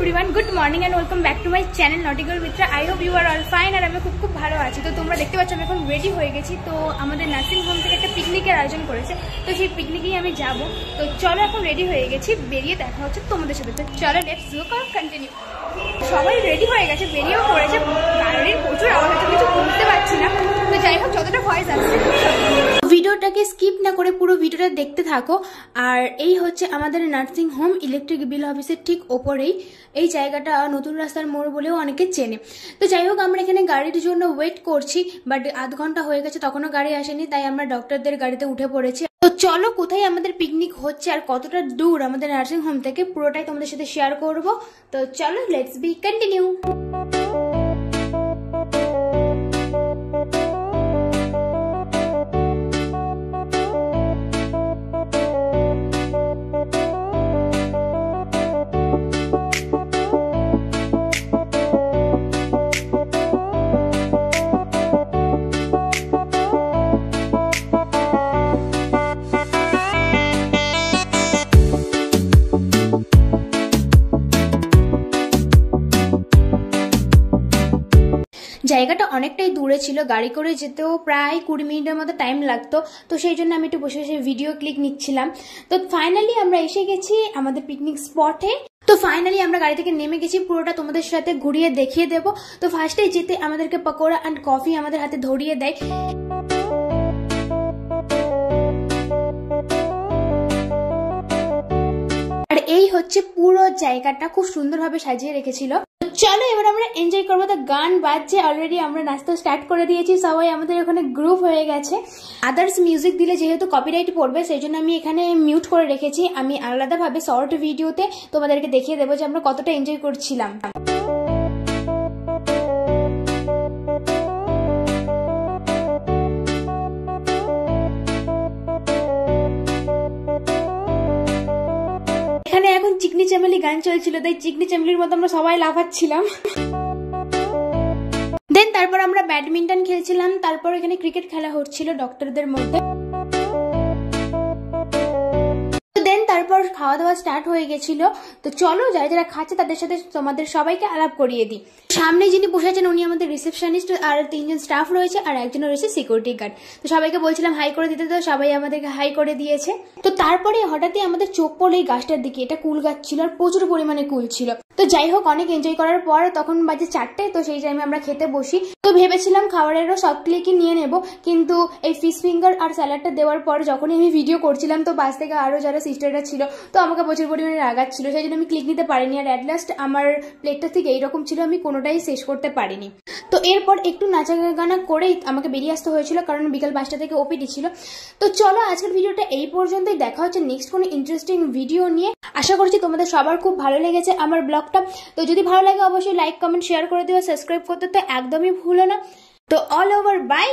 Everyone, good morning and welcome back to my channel nautical Mitra. I hope you are all fine. আর আমি খুব ভালো আছি। তো তোমরা দেখতে পাচ্ছ আমি এখন রেডি হয়ে গেছি। তো আমাদের নার্সিং হোম থেকে একটা পিকনিকের আয়োজন করেছে, তো সেই পিকনিকেই আমি যাব। তো চলো এখন রেডি হয়ে গেছি, বেরিয়ে দেখা হচ্ছে তোমাদের সাথে। তো চলো লেটস গো, কন্টিনিউ। সবাই রেডি হয়ে গেছে, বেরিয়েও পড়েছে। গাড়ির প্রচুর আওয়াজ হচ্ছে, কিছু বুঝতে পারছি না। তো যাই হোক, যতটা ভয়েস আসছে ভিডিওটাকে স্কিপ না করে পুরো ভিডিওটা দেখতে থাকো। আর এই হচ্ছে আমাদের নার্সিং হোম, ইলেকট্রিক বিল অফিসের ঠিক ওপরেই। এই জায়গাটা নতুন রাস্তার মোড় বলেও অনেকে চেনে। তো যাই হোক, আমরা এখানে গাড়ির জন্য ওয়েট করছি, বাট আধ ঘন্টা হয়ে গেছে, তখনও গাড়ি আসেনি। তাই আমরা ডক্টরদের গাড়িতে উঠে পড়েছি। তো চলো, কোথায় আমাদের পিকনিক হচ্ছে আর কতটা দূর আমাদের নার্সিং হোম থেকে, পুরোটাই তোমাদের সাথে শেয়ার করব। তো চলো লেটস বি কন্টিনিউ। জায়গাটা অনেকটাই দূরে ছিল, গাড়ি করে যেতেও প্রায় 20 মিনিটের মতো টাইম লাগতো। তো সেই জন্য আমি একটু বসে বসে ভিডিও ক্লিক নিচ্ছিলাম। তো ফাইনালি আমরা এসে গেছি আমাদের পিকনিক স্পটে। তো ফাইনালি আমরা গাড়ি থেকে নেমে গেছি, পুরোটা তোমাদের সাথে ঘুরিয়ে দেখিয়ে দেবো। তো ফার্স্টে যেতে আমাদেরকে পকোড়া অ্যান্ড কফি আমাদের হাতে ধরিয়ে দেয়। আর এই হচ্ছে পুরো জায়গাটা, খুব সুন্দরভাবে সাজিয়ে রেখেছিল। চলো এবার আমরা এনজয় করবো। তো গান বাজছে, অলরেডি আমরা নাচতে স্টার্ট করে দিয়েছি, সবাই আমাদের ওখানে গ্রুপ হয়ে গেছে। আদার্স মিউজিক দিলে যেহেতু কপিরাইট পড়বে, সেই জন্য আমি এখানে মিউট করে রেখেছি। আমি আলাদাভাবে শর্ট ভিডিওতে তোমাদেরকে দেখিয়ে দেবো যে আমরা কতটা এনজয় করছিলাম। এখানে এখন চিকনি চামেলি গান চলছিল, তাই চিকনি চামেলির মতো আমরা সবাই লাফাচ্ছিলাম। দেন তারপর আমরা ব্যাডমিন্টন খেলছিলাম, তারপর এখানে ক্রিকেট খেলা হচ্ছিল ডক্টরদের মধ্যে। দেন তারপর খাওয়া দাওয়া স্টার্ট হয়ে গেছিল। তো চলো, যারা যারা খাচ্ছে তাদের সাথে তোমাদের সবাইকে আলাপ করিয়ে দিই। সামনে যিনি বসে আছেন উনি আমাদের রিসেপশনিস্ট, আর 3 জন স্টাফ রয়েছে, আর একজন রয়েছে সিকিউরিটি গার্ড। তো সবাইকে বলছিলাম হাই করে দিতে, তো সবাই আমাদেরকে হাই করে দিয়েছে। তো তারপরে হঠাৎই আমাদের চোখ পড়লো এই গাছটার দিকে। এটা কুল গাছ ছিল আর প্রচুর পরিমাণে কুল ছিল। তো যাই হোক, অনেক এনজয় করার পর তখন বাজে 4টে। তো সেই টাইমে আমরা খেতে বসি। তো ভেবেছিলাম খাবারেরও সব ক্লিকই নিয়ে নেব, কিন্তু এই ফিশ ফিঙ্গার আর স্যালাডটা দেওয়ার পর যখনই আমি ভিডিও করছিলাম, তো পাশ থেকে আরো যারা সিস্টাররা ছিল তো আমাকে প্রচুর পরিমাণে রাগাচ্ছিল, সেই জন্য আমি ক্লিক নিতে পারিনি। আর অ্যাট লাস্ট আমার প্লেটটা ঠিক এইরকম ছিল, আমি কোনোটাই শেষ করতে পারিনি। তো এরপর একটু নাচা গানা করেই আমাকে বেরিয়ে আসতে হয়েছিল, কারণ বিকাল 5টা থেকে ওপিডি ছিল। তো চলো, আজকের ভিডিওটা এই পর্যন্তই। দেখা হচ্ছে নেক্সট কোনো ইন্টারেস্টিং ভিডিও নিয়ে। আশা করছি তোমাদের সবার খুব ভালো লেগেছে আমার ব্লগটা। তো যদি ভালো লাগে অবশ্যই লাইক কমেন্ট শেয়ার করে দিও, সাবস্ক্রাইব করতে তো একদমই ভুলো না। তো অল ওভার বাই।